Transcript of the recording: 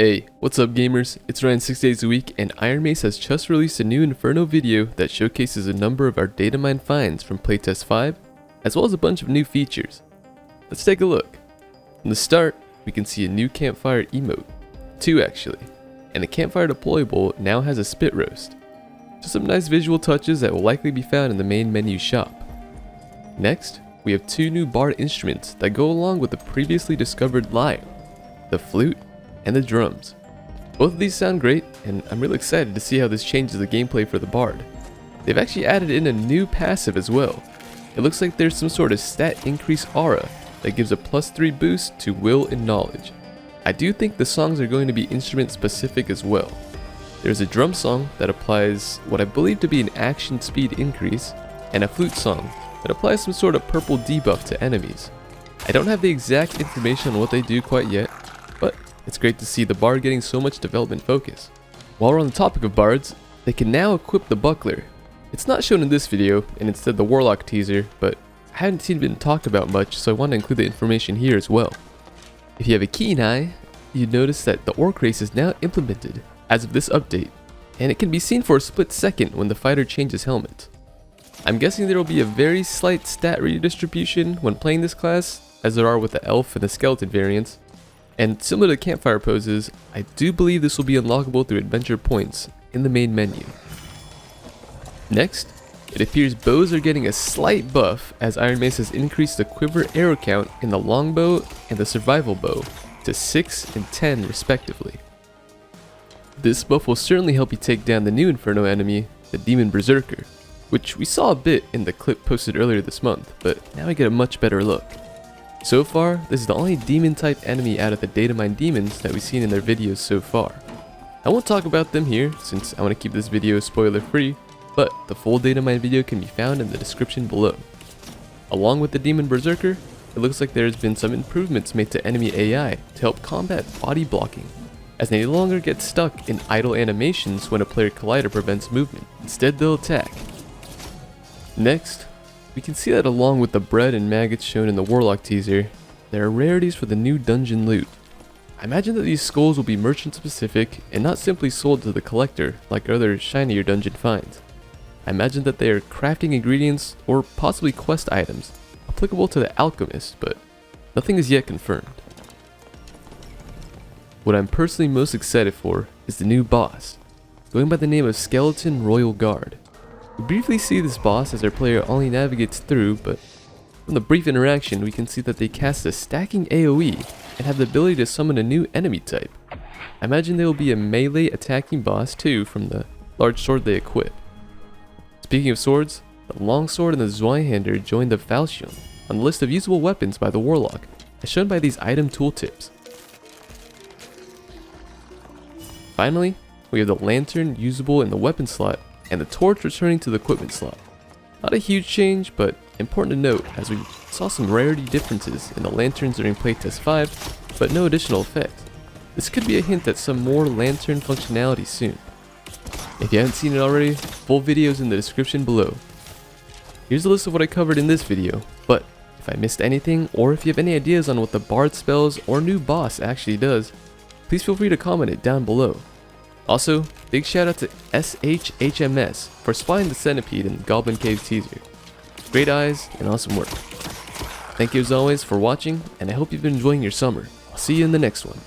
Hey, what's up gamers? It's Ryan 6 days a week, and Iron Mace has just released a new Inferno video that showcases a number of our datamine finds from playtest 5, as well as a bunch of new features. Let's take a look. From the start, we can see a new campfire emote, 2 actually, and the campfire deployable now has a spit roast. Just some nice visual touches that will likely be found in the main menu shop. Next, we have 2 new bard instruments that go along with the previously discovered lyre, the flute, and the drums. Both of these sound great, and I'm really excited to see how this changes the gameplay for the bard. They've actually added in a new passive as well. It looks like there's some sort of stat increase aura that gives a +3 boost to will and knowledge. I do think the songs are going to be instrument specific as well. There's a drum song that applies what I believe to be an action speed increase, and a flute song that applies some sort of purple debuff to enemies. I don't have the exact information on what they do quite yet, but it's great to see the bard getting so much development focus. While we're on the topic of bards, they can now equip the buckler. It's not shown in this video, and instead the warlock teaser, but I hadn't seen it been talked about much, so I want to include the information here as well. If you have a keen eye, you'd notice that the orc race is now implemented as of this update, and it can be seen for a split second when the fighter changes helmet. I'm guessing there will be a very slight stat redistribution when playing this class, as there are with the elf and the skeleton variants. And similar to campfire poses, I do believe this will be unlockable through adventure points in the main menu. Next, it appears bows are getting a slight buff as Iron Mace has increased the quiver arrow count in the longbow and the survival bow to 6 and 10 respectively. This buff will certainly help you take down the new Inferno enemy, the Demon Berserker, which we saw a bit in the clip posted earlier this month, but now we get a much better look. So far, this is the only demon type enemy out of the datamine demons that we've seen in their videos so far. I won't talk about them here since I want to keep this video spoiler free, but the full datamine video can be found in the description below. Along with the Demon Berserker, it looks like there has been some improvements made to enemy AI to help combat body blocking, as they no longer get stuck in idle animations when a player collider prevents movement. Instead, they'll attack. Next, we can see that along with the bread and maggots shown in the warlock teaser, there are rarities for the new dungeon loot. I imagine that these skulls will be merchant specific and not simply sold to the collector like other shinier dungeon finds. I imagine that they are crafting ingredients or possibly quest items applicable to the alchemist, but nothing is yet confirmed. What I'm personally most excited for is the new boss, going by the name of Skeleton Royal Guard. We briefly see this boss as our player only navigates through, but from the brief interaction we can see that they cast a stacking AoE and have the ability to summon a new enemy type. I imagine they will be a melee attacking boss too from the large sword they equip. Speaking of swords, the longsword and the Zweihander join the Falchion on the list of usable weapons by the warlock, as shown by these item tooltips. Finally, we have the lantern usable in the weapon slot and the torch returning to the equipment slot. Not a huge change, but important to note as we saw some rarity differences in the lanterns during playtest 5, but no additional effects. This could be a hint at some more lantern functionality soon. If you haven't seen it already, full video is in the description below. Here's a list of what I covered in this video, but if I missed anything or if you have any ideas on what the bard spells or new boss actually does, please feel free to comment it down below. Also, big shout out to SHHMS for spotting the centipede in the Goblin Cave teaser. Great eyes and awesome work. Thank you as always for watching, and I hope you've been enjoying your summer. I'll see you in the next one.